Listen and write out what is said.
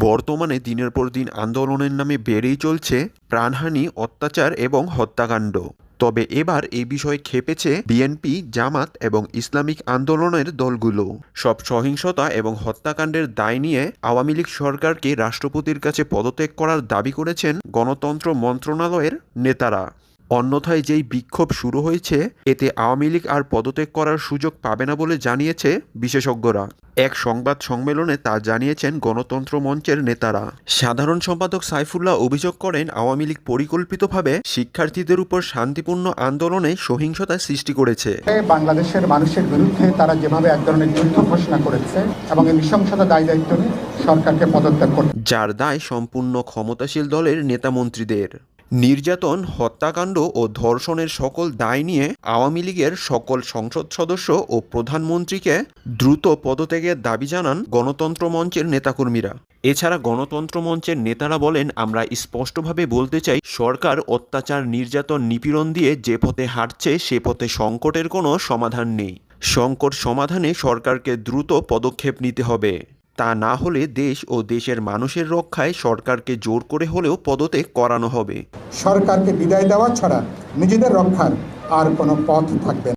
বর্তমানে দিনের পর দিন আন্দোলনের নামে বেড়েই চলছে প্রাণহানি, অত্যাচার এবং হত্যাকাণ্ড। তবে এবার এই বিষয়ে ক্ষেপেছে বিএনপি, জামাত এবং ইসলামিক আন্দোলনের দলগুলো। সব সহিংসতা এবং হত্যাকাণ্ডের দায় নিয়ে আওয়ামী লীগ সরকারকে রাষ্ট্রপতির কাছে পদত্যাগ করার দাবি করেছেন গণতন্ত্র মন্ত্রণালয়ের নেতারা। অন্যথায় যেই বিক্ষোভ শুরু হয়েছে, এতে আওয়ামী লীগ আর পদত্যাগ করার সুযোগ পাবে না বলে জানিয়েছে বিশেষজ্ঞরা। এক সংবাদ সম্মেলনে তা জানিয়েছেন গণতন্ত্র মঞ্চের নেতারা। সাধারণ সম্পাদক সাইফুল্লাহ অভিযোগ করেন, আওয়ামী লীগ পরিকল্পিতভাবে শিক্ষার্থীদের উপর শান্তিপূর্ণ আন্দোলনে সহিংসতা সৃষ্টি করেছে। বাংলাদেশের মানুষের বিরুদ্ধে তারা যেভাবে এক ধরনের যুদ্ধ ঘোষণা করেছে এবং এই নৃশংসতা দায় দায়িত্ব নিয়ে সরকারকে পদত্যাগ করতে, যার দায় সম্পূর্ণ ক্ষমতাশীল দলের নেতামন্ত্রীদের। নির্যাতন, হত্যাকাণ্ড ও ধর্ষণের সকল দায় নিয়ে আওয়ামী লীগের সকল সংসদ সদস্য ও প্রধানমন্ত্রীকে দ্রুত পদত্যাগের দাবি জানান গণতন্ত্র মঞ্চের নেতাকর্মীরা। এছাড়া গণতন্ত্র মঞ্চের নেতারা বলেন, আমরা স্পষ্টভাবে বলতে চাই, সরকার অত্যাচার, নির্যাতন, নিপীড়ন দিয়ে যে পথে হাঁটছে সে পথে সংকটের কোনো সমাধান নেই। সংকট সমাধানে সরকারকে দ্রুত পদক্ষেপ নিতে হবে। তা না হলে দেশ ও দেশের মানুষের রক্ষায় সরকারকে জোর করে হলেও পদত্যাগ করানো হবে। সরকারকে বিদায় দেওয়া ছাড়া নিজেদের রক্ষার আর কোনো পথ থাকবে না।